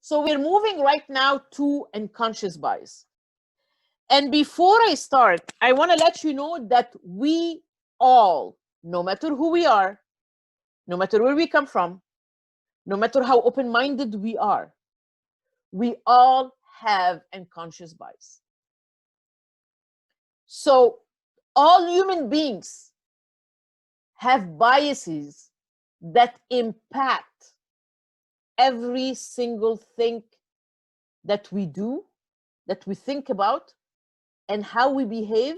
So we're moving right now to unconscious bias. And before I start, I want to let you know that we all, no matter who we are, no matter where we come from, no matter how open-minded we are, we all have unconscious bias. So all human beings have biases that impact every single thing that we do, that we think about, and how we behave.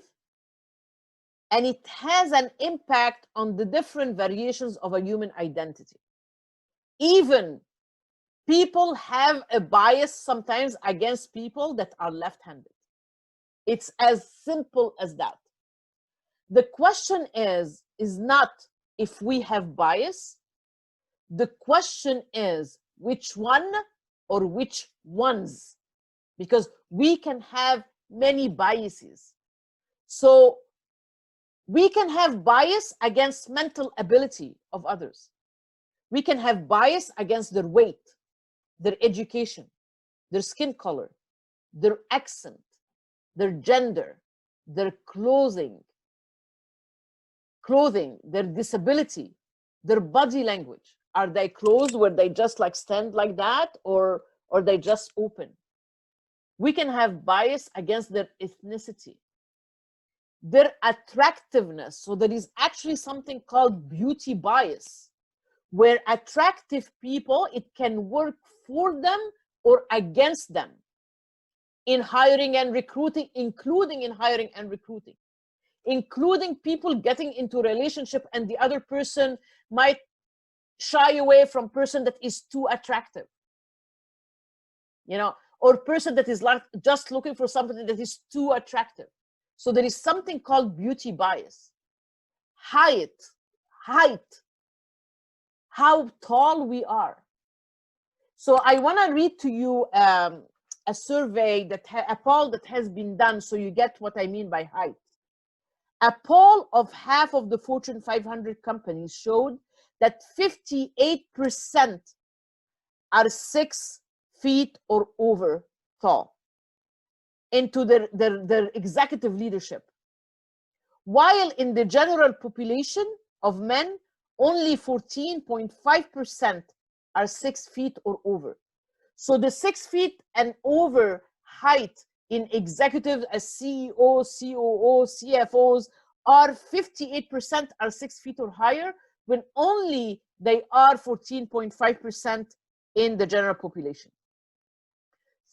And it has an impact on the different variations of a human identity. Even people have a bias sometimes against people that are left-handed. It's as simple as that. The question is not if we have bias. The question is which one or which ones, because we can have many biases. So we can have bias against mental ability of others. We can have bias against their weight, their education, their skin color, their accent, their gender, their clothing, their disability, their body language. Are they closed where they just like stand like that, or they just open? We can have bias against their ethnicity, their attractiveness. So there is actually something called beauty bias, where attractive people, it can work for them or against them in hiring and recruiting, including in hiring and recruiting, including people getting into a relationship and the other person might shy away from person that is too attractive, you know, or person that is like just looking for something that is too attractive. So there is something called beauty bias. Height, how tall we are. So I want to read to you a survey, a poll that has been done, so you get what I mean by height. A poll of half of the Fortune 500 companies showed that 58% are 6 feet or over tall into their executive leadership, while in the general population of men, only 14.5% are 6 feet or over. So the 6 feet and over height in executives as CEOs, COOs, CFOs are 58% are 6 feet or higher, when only they are 14.5% in the general population.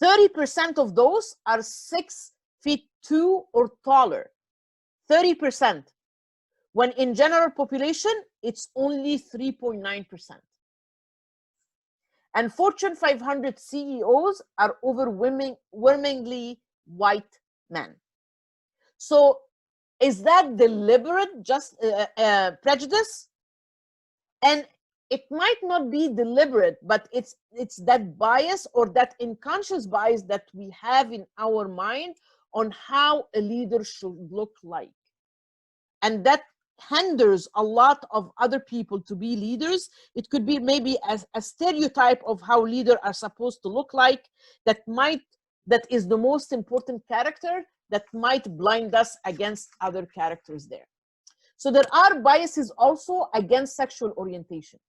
30% of those are 6 feet 2 or taller. 30%. When in general population, it's only 3.9%. And Fortune 500 CEOs are overwhelmingly white men. So is that deliberate just prejudice? And it might not be deliberate, but it's that bias or that unconscious bias that we have in our mind on how a leader should look like. And that hinders a lot of other people to be leaders. It could be maybe as a stereotype of how leaders are supposed to look like, that is the most important character that might blind us against other characters there. So there are biases also against sexual orientation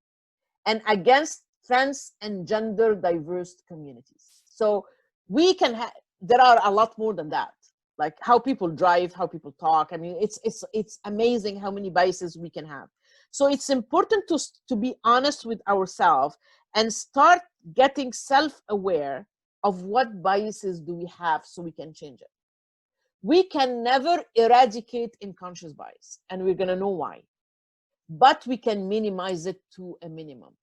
and against trans and gender diverse communities. So we can have, there are a lot more than that, like how people drive, how people talk. I mean, it's amazing how many biases we can have. So it's important to be honest with ourselves and start getting self-aware of what biases do we have so we can change it. We can never eradicate unconscious bias, and we're going to know why, but we can minimize it to a minimum.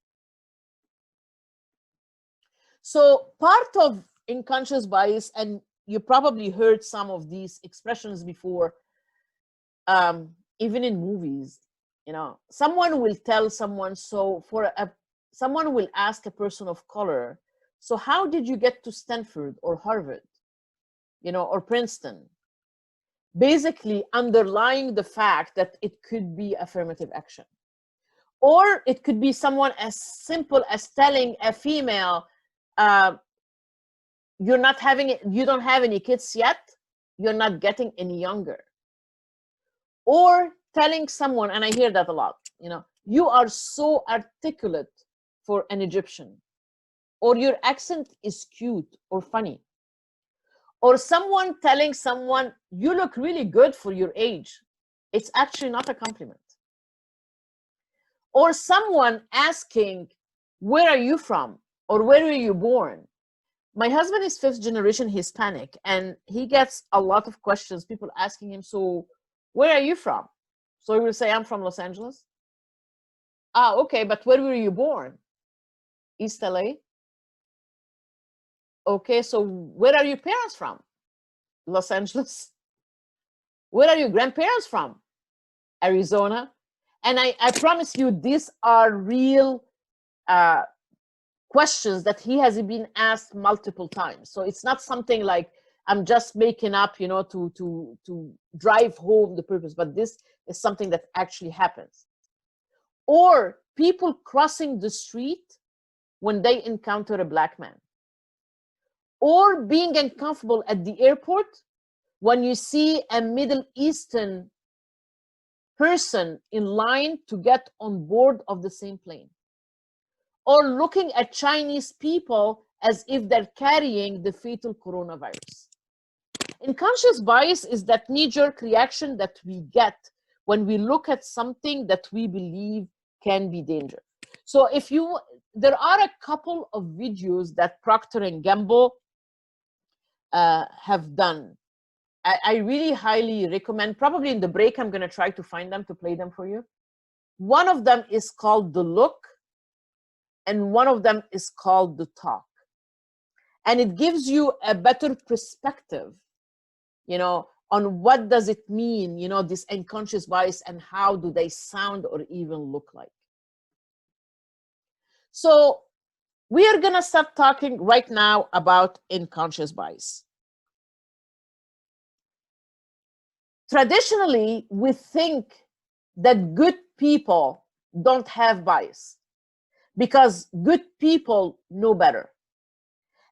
So part of unconscious bias, and you probably heard some of these expressions before, even in movies, you know, someone will tell someone, someone will ask a person of color, so how did you get to Stanford or Harvard, you know, or Princeton? Basically underlying the fact that it could be affirmative action. Or it could be someone as simple as telling a female, you don't have any kids yet, you're not getting any younger. Or telling someone, and I hear that a lot, you are so articulate for an Egyptian, or your accent is cute or funny. Or someone telling someone, you look really good for your age. It's actually not a compliment. Or someone asking, where are you from? Or where were you born? My husband is 5th generation Hispanic, and he gets a lot of questions, people asking him, so where are you from? So he will say, I'm from Los Angeles. Ah, okay, but where were you born? East LA. Okay, so where are your parents from? Los Angeles. Where are your grandparents from? Arizona. And I promise you, these are real questions that he has been asked multiple times. So it's not something like I'm just making up, to drive home the purpose, but this is something that actually happens. Or people crossing the street when they encounter a Black man. Or being uncomfortable at the airport when you see a Middle Eastern person in line to get on board of the same plane. Or looking at Chinese people as if they're carrying the fatal coronavirus. Unconscious bias is that knee-jerk reaction that we get when we look at something that we believe can be dangerous. So there are a couple of videos that Procter & Gamble have done. I really highly recommend. Probably in the break, I'm going to try to find them to play them for you. One of them is called The Look, and one of them is called The Talk. And it gives you a better perspective, on what does it mean, this unconscious bias, and how do they sound or even look like. So we are going to start talking right now about unconscious bias. Traditionally, we think that good people don't have bias because good people know better.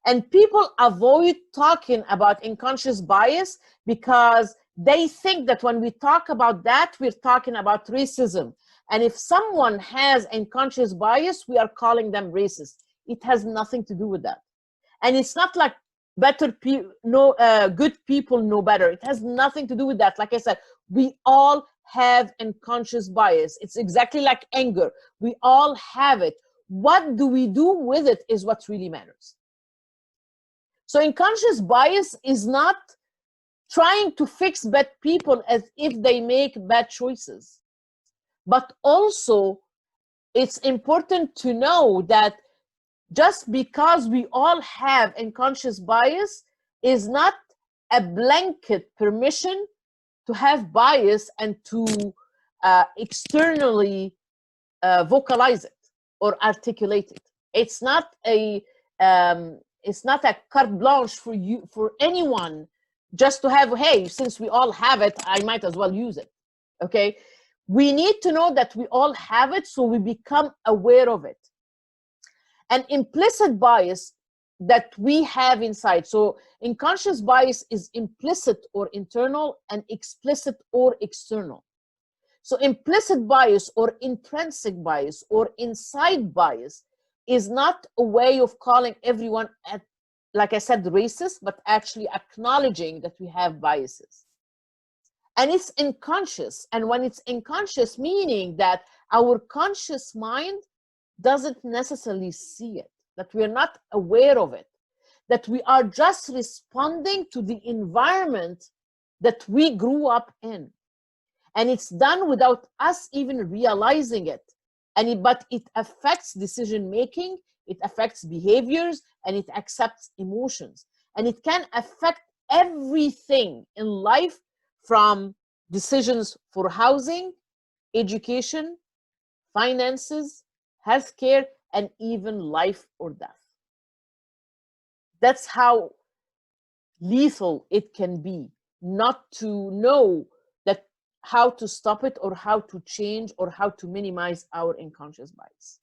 And people avoid talking about unconscious bias because they think that when we talk about that, we're talking about racism. And if someone has unconscious bias, we are calling them racist. It has nothing to do with that. And it's not like good people know better. It has nothing to do with that. Like I said, we all have unconscious bias. It's exactly like anger. We all have it. What do we do with it is what really matters. So unconscious bias is not trying to fix bad people as if they make bad choices. But also, it's important to know that just because we all have unconscious bias is not a blanket permission to have bias and to externally vocalize it or articulate it. It's not a carte blanche for anyone just to have, hey, since we all have it, I might as well use it. Okay, we need to know that we all have it, so we become aware of it. An implicit bias that we have inside. So unconscious bias is implicit or internal, and explicit or external. So implicit bias or intrinsic bias or inside bias is not a way of calling everyone, like I said, racist, but actually acknowledging that we have biases. And it's unconscious. And when it's unconscious, meaning that our conscious mind doesn't necessarily see it, that we're not aware of it, that we are just responding to the environment that we grew up in. And it's done without us even realizing it. But it affects decision-making, it affects behaviors, and it accepts emotions. And it can affect everything in life, from decisions for housing, education, finances, healthcare, and even life or death. That's how lethal it can be, not to know that how to stop it or how to change or how to minimize our unconscious bias.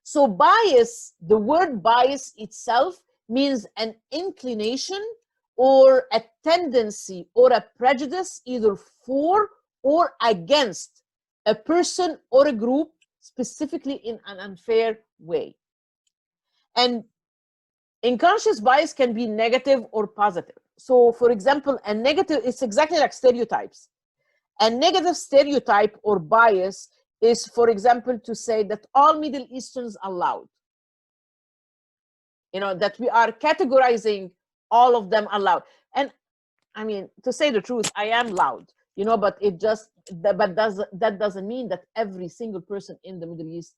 So bias, the word bias itself means an inclination or a tendency or a prejudice either for or against a person or a group, specifically in an unfair way. And unconscious bias can be negative or positive. So, for example, a negative, it's exactly like stereotypes. A negative stereotype or bias is, for example, to say that all Middle Easterns are loud. You know, that we are categorizing all of them are loud. And I mean, to say the truth, I am loud, you know, but it just, that doesn't mean that every single person in the Middle East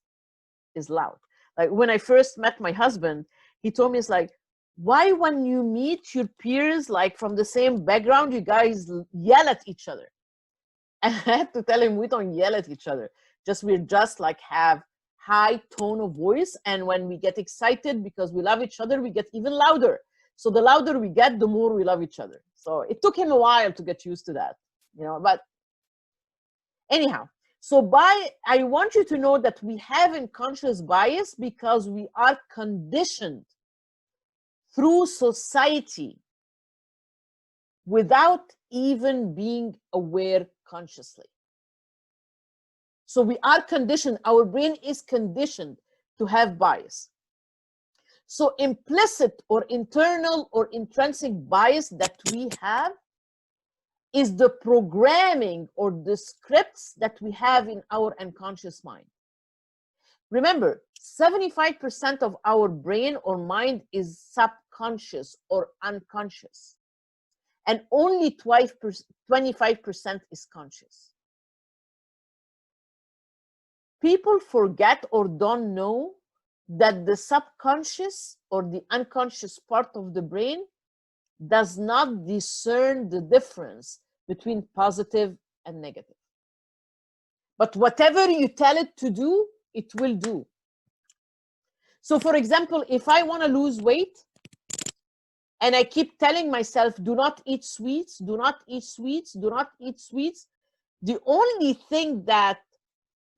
is loud. Like when I first met my husband, he told me, it's like, why when you meet your peers, like from the same background, you guys yell at each other? And I had to tell him, we don't yell at each other. We're just like have high tone of voice. And when we get excited because we love each other, we get even louder. So the louder we get, the more we love each other. So it took him a while to get used to that, you know, but anyhow. So I want you to know that we have unconscious bias because we are conditioned through society without even being aware consciously. So we are conditioned, our brain is conditioned to have bias. So implicit or internal or intrinsic bias that we have is the programming or the scripts that we have in our unconscious mind. Remember, 75% of our brain or mind is subconscious or unconscious, and only 25% is conscious. People forget or don't know that the subconscious or the unconscious part of the brain does not discern the difference between positive and negative. But whatever you tell it to do, it will do. So for example, if I want to lose weight and I keep telling myself, do not eat sweets, do not eat sweets, do not eat sweets, the only thing that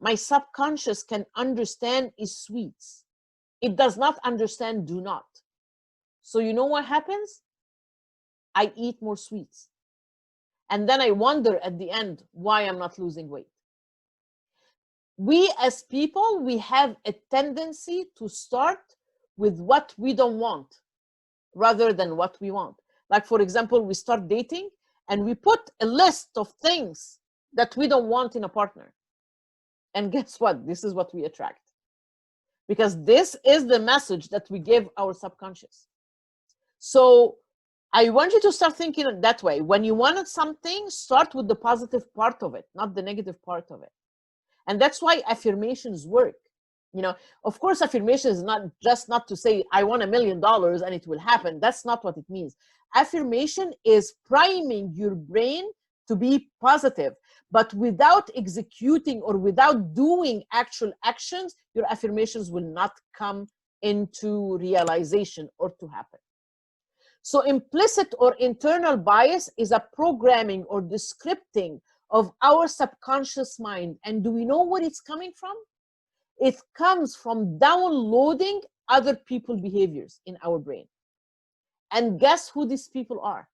my subconscious can understand is sweets. It does not understand do not. So you know what happens? I eat more sweets. And then I wonder at the end why I'm not losing weight. We as people, we have a tendency to start with what we don't want rather than what we want. Like, for example, we start dating and we put a list of things that we don't want in a partner. And guess what? This is what we attract. Because this is the message that we give our subconscious. So I want you to start thinking that way. When you wanted something, start with the positive part of it, not the negative part of it. And that's why affirmations work. You know, of course, affirmation is not just not to say, I want $1 million and it will happen. That's not what it means. Affirmation is priming your brain to be positive, but without executing or without doing actual actions, your affirmations will not come into realization or to happen. So implicit or internal bias is a programming or the scripting of our subconscious mind. And do we know where it's coming from? It comes from downloading other people's behaviors in our brain. And guess who these people are?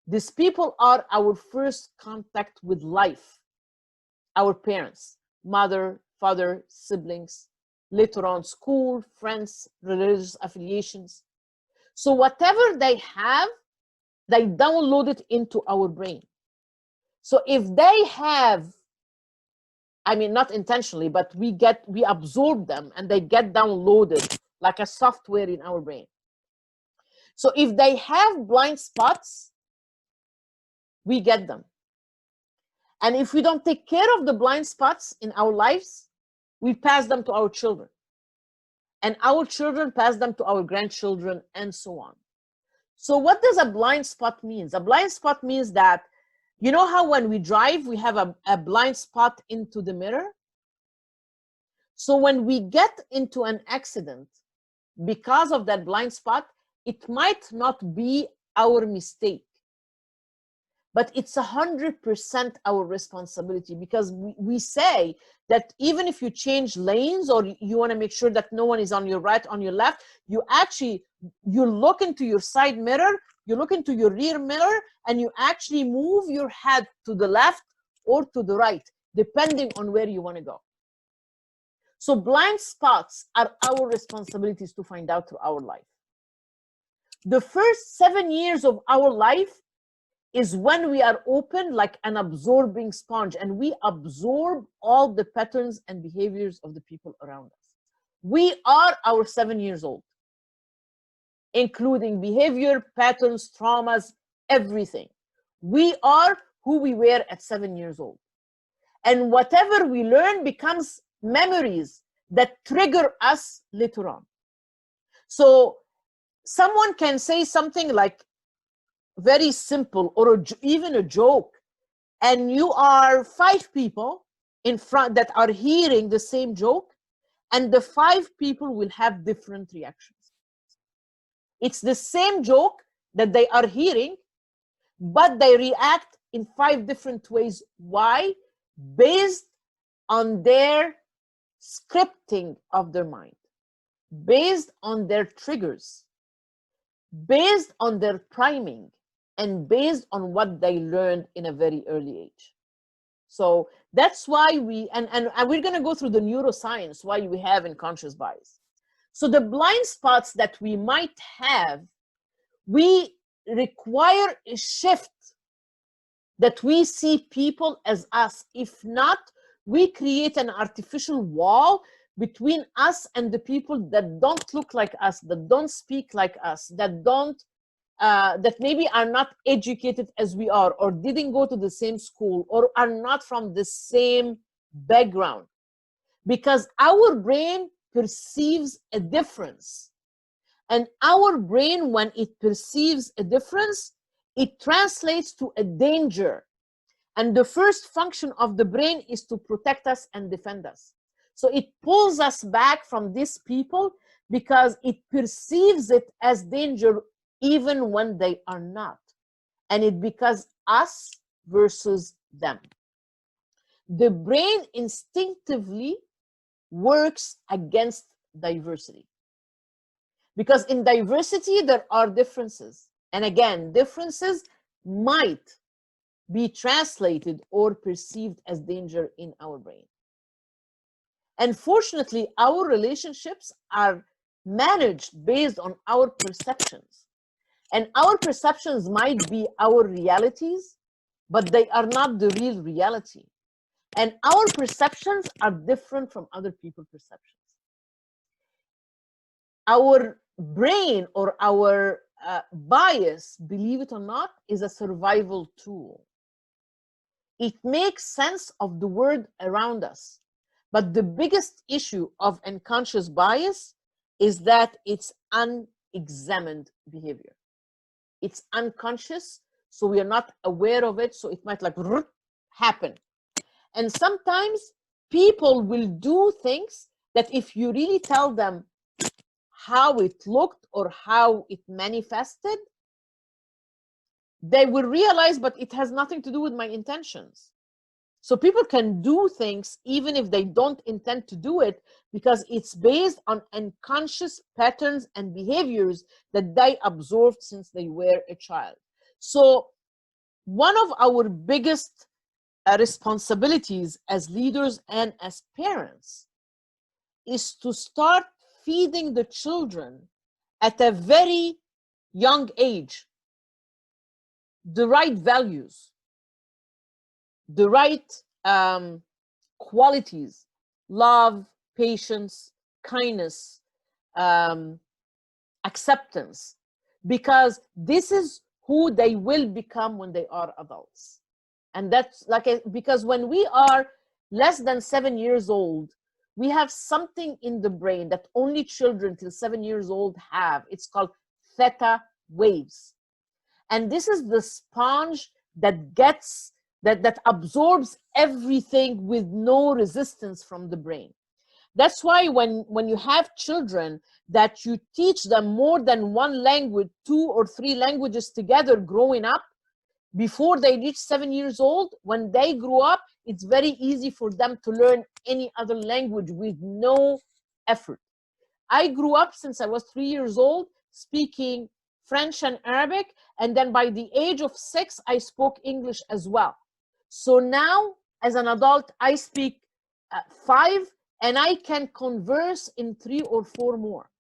These people are our first contact with life. Our parents, mother, father, siblings, later on school, friends, religious affiliations. So whatever they have, they download it into our brain. So if they have, I mean, not intentionally, but we absorb them and they get downloaded like a software in our brain. So if they have blind spots, we get them. And if we don't take care of the blind spots in our lives, we pass them to our children. And our children pass them to our grandchildren and so on. So what does a blind spot mean? A blind spot means that, you know how when we drive, we have a blind spot into the mirror? So when we get into an accident, because of that blind spot, it might not be our mistake, but it's 100% our responsibility, because we say that even if you change lanes or you want to make sure that no one is on your right, on your left, you actually You look into your side mirror, you look into your rear mirror, and you actually move your head to the left or to the right, depending on where you want to go. So blind spots are our responsibilities to find out through our life. The first 7 years of our life is when we are open like an absorbing sponge, and we absorb all the patterns and behaviors of the people around us. We are our 7 years old, including behavior, patterns, traumas, everything. We are who we were at 7 years old. And whatever we learn becomes memories that trigger us later on. So someone can say something like very simple, or even a joke, and you are 5 people in front that are hearing the same joke, and the 5 people will have different reactions. It's the same joke that they are hearing, but they react in 5 different ways. Why? Based on their scripting of their mind, based on their triggers, based on their priming, and based on what they learned in a very early age. So that's why we, and we're going to go through the neuroscience, why we have unconscious bias. So the blind spots that we might have, we require a shift that we see people as us. If not, we create an artificial wall between us and the people that don't look like us, that don't speak like us, that don't that maybe are not educated as we are, or didn't go to the same school, or are not from the same background. Because our brain perceives a difference. And our brain, when it perceives a difference, it translates to a danger. And the first function of the brain is to protect us and defend us. So it pulls us back from these people because it perceives it as danger even when they are not. And it becomes us versus them. The brain instinctively works against diversity. Because in diversity, there are differences. And again, differences might be translated or perceived as danger in our brain. And fortunately, our relationships are managed based on our perceptions. And our perceptions might be our realities, but they are not the real reality. And our perceptions are different from other people's perceptions. Our brain, or our bias, believe it or not, is a survival tool. It makes sense of the world around us. But the biggest issue of unconscious bias is that it's unexamined behavior. It's unconscious, so we are not aware of it, so it might like happen. And sometimes people will do things that if you really tell them how it looked or how it manifested, they will realize, but it has nothing to do with my intentions. So people can do things even if they don't intend to do it, because it's based on unconscious patterns and behaviors that they absorbed since they were a child. So one of our biggest responsibilities as leaders and as parents is to start feeding the children at a very young age the right values, the right qualities: love, patience, kindness, acceptance, because this is who they will become when they are adults. And that's like because when we are less than 7 years old, we have something in the brain that only children till 7 years old have. It's called theta waves. And this is the sponge that gets that absorbs everything with no resistance from the brain. That's why when you have children that you teach them more than one language, 2 or 3 languages together growing up, before they reach 7 years old, when they grow up, it's very easy for them to learn any other language with no effort. I grew up since I was 3 years old speaking French and Arabic, and then by the age of 6, I spoke English as well. So now, as an adult, I speak 5, and I can converse in 3 or 4 more.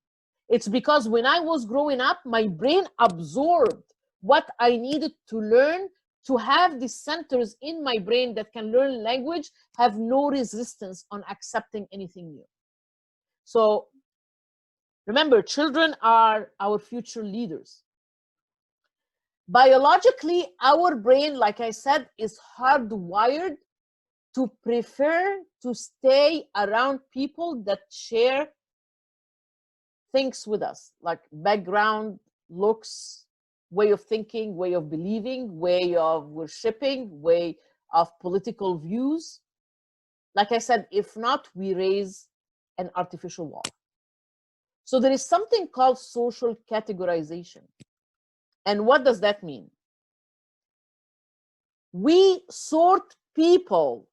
It's because when I was growing up, my brain absorbed what I needed to learn to have the centers in my brain that can learn language have no resistance on accepting anything new. So remember, children are our future leaders. Biologically, our brain, like I said, is hardwired to prefer to stay around people that share things with us, like background, looks, way of thinking, way of believing, way of worshiping, way of political views. Like I said, if not, we raise an artificial wall. So there is something called social categorization. And what does that mean? We sort people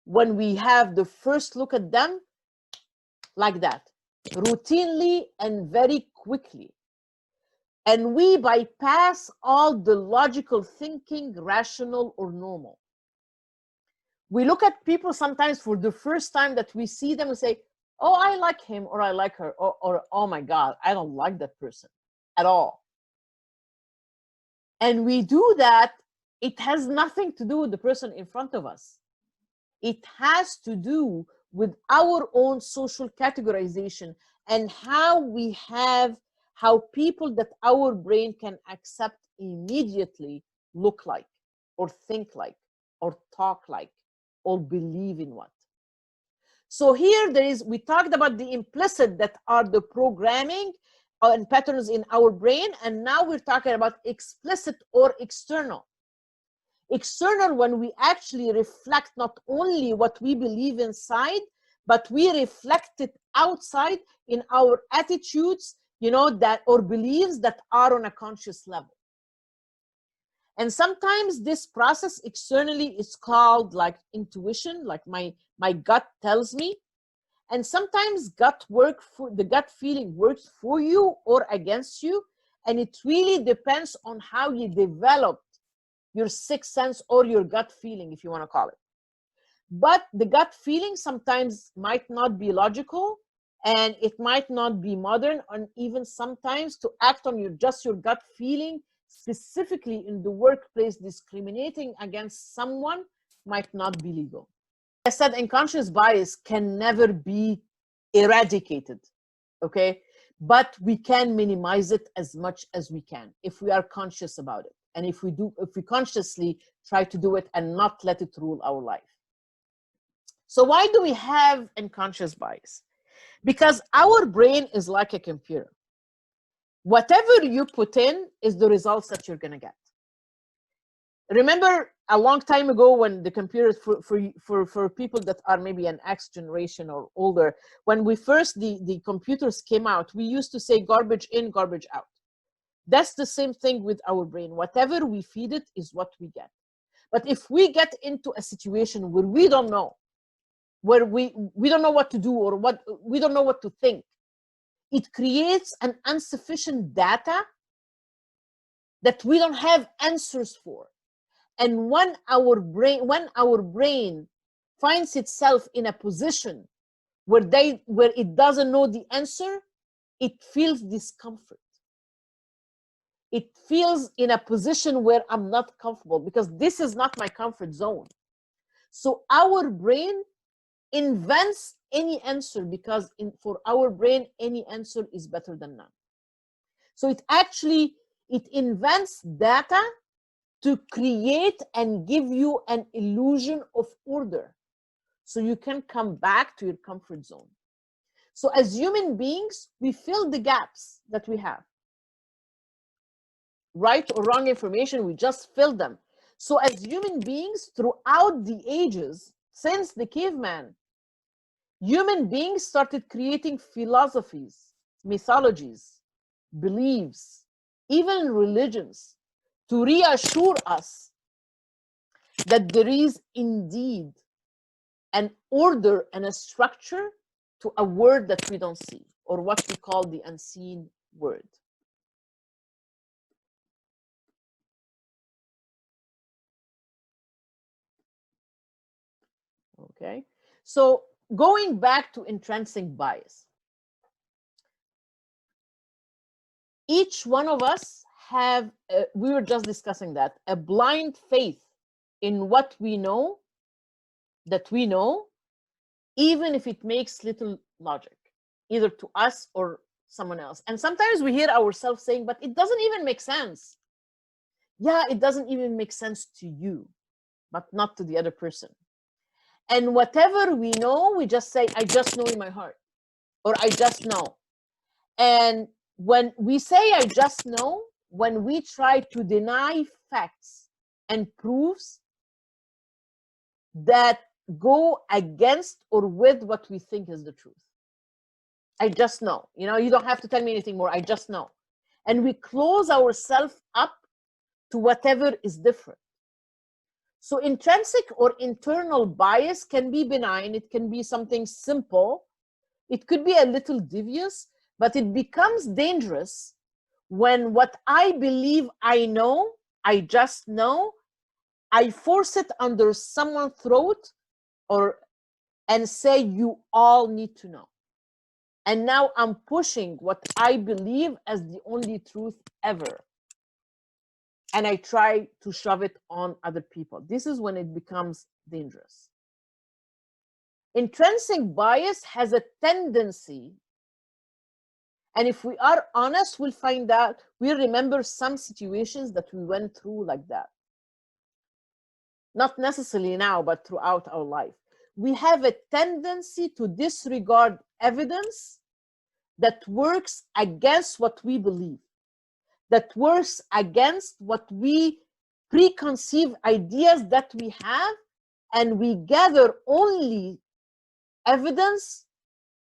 when we have the first look at them like that, routinely and very quickly. And we bypass all the logical thinking, rational or normal. We look at people sometimes for the first time that we see them and say, oh, I like him or I like her, or oh my God, I don't like that person at all. And we do that, it has nothing to do with the person in front of us. It has to do with our own social categorization and how people that our brain can accept immediately look like, or think like, or talk like, or believe in what. So here we talked about the implicit, that are the programming and patterns in our brain, and now we're talking about explicit or external. External, when we actually reflect not only what we believe inside, but we reflect it outside in our attitudes, or beliefs that are on a conscious level. And sometimes this process externally is called like intuition, like my gut tells me. And sometimes the gut feeling works for you or against you. And it really depends on how you developed your sixth sense or your gut feeling, if you want to call it. But the gut feeling sometimes might not be logical, and it might not be modern, and even sometimes to act on just your gut feeling, specifically in the workplace, discriminating against someone, might not be legal. I said unconscious bias can never be eradicated, okay? But we can minimize it as much as we can if we are conscious about it. And if we consciously try to do it and not let it rule our life. So why do we have unconscious bias? Because our brain is like a computer. Whatever you put in is the results that you're going to get. Remember a long time ago when the computers, for people that are maybe an X generation or older, when the computers came out, we used to say garbage in, garbage out. That's the same thing with our brain. Whatever we feed it is what we get. But if we get into a situation where we don't know, where we don't know what to do, or we don't know what to think, it creates an insufficient data that we don't have answers for. And when our brain finds itself in a position where it doesn't know the answer, it feels discomfort. It feels in a position where I'm not comfortable, because this is not my comfort zone. So our brain invents any answer, because for our brain, any answer is better than none. So it invents data to create and give you an illusion of order, so you can come back to your comfort zone. So as human beings, we fill the gaps that we have. Right or wrong information, we just fill them. So as human beings, throughout the ages, since the caveman, human beings started creating philosophies, mythologies, beliefs, even religions, to reassure us that there is indeed an order and a structure to a word that we don't see, or what we call the unseen word. Okay, so going back to intrinsic bias, each one of us have, we were just discussing that, a blind faith in what we know, that we know, even if it makes little logic, either to us or someone else. And sometimes we hear ourselves saying, but it doesn't even make sense. Yeah, it doesn't even make sense to you, but not to the other person. And whatever we know, we just say, I just know in my heart, or I just know. And when we say, I just know, when we try to deny facts and proofs that go against or with what we think is the truth. I just know, you know, you don't have to tell me anything more. I just know. And we close ourselves up to whatever is different. So intrinsic or internal bias can be benign. It can be something simple. It could be a little devious, but it becomes dangerous when what I believe I know, I just know, I force it under someone's throat and say, you all need to know. And now I'm pushing what I believe as the only truth ever. And I try to shove it on other people. This is when it becomes dangerous. Intrinsic bias has a tendency, and if we are honest, we'll find out, we remember some situations that we went through like that. Not necessarily now, but throughout our life. We have a tendency to disregard evidence that works against what we believe, that works against what we preconceived ideas that we have, and we gather only evidence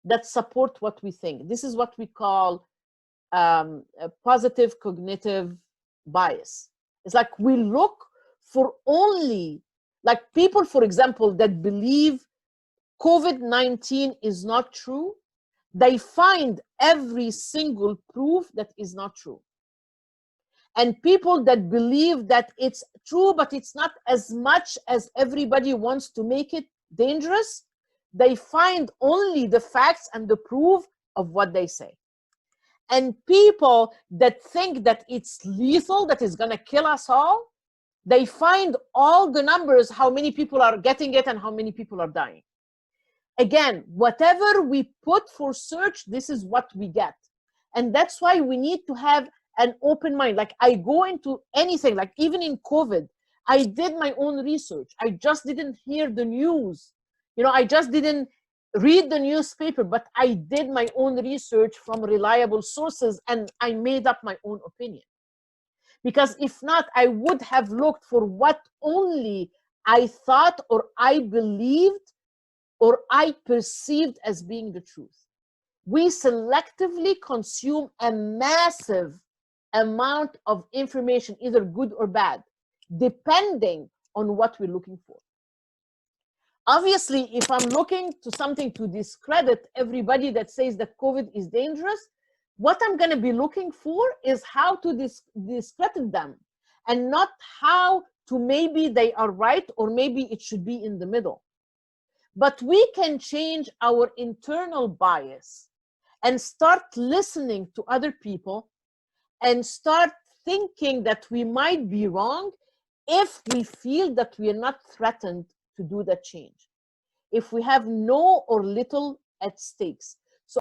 that support what we think. This is what we call a positive cognitive bias. It's like we look for only, like people, for example, that believe COVID-19 is not true, they find every single proof that is not true. And people that believe that it's true, but it's not as much as everybody wants to make it dangerous, they find only the facts and the proof of what they say. And people that think that it's lethal, that is going to kill us all, they find all the numbers, how many people are getting it and how many people are dying. Again, whatever we put for search, this is what we get. And that's why we need to have an open mind. Like I go into anything, like even in COVID, I did my own research. I just didn't hear the news. You know, I just didn't read the newspaper, but I did my own research from reliable sources and I made up my own opinion. Because if not, I would have looked for what only I thought or I believed or I perceived as being the truth. We selectively consume a massive amount of information, either good or bad, depending on what we're looking for. Obviously, if I'm looking to something to discredit everybody that says that COVID is dangerous, what I'm going to be looking for is how to discredit them, and not how to maybe they are right or maybe it should be in the middle. But we can change our internal bias and start listening to other people and start thinking that we might be wrong if we feel that we are not threatened to do that change. If we have no or little at stakes,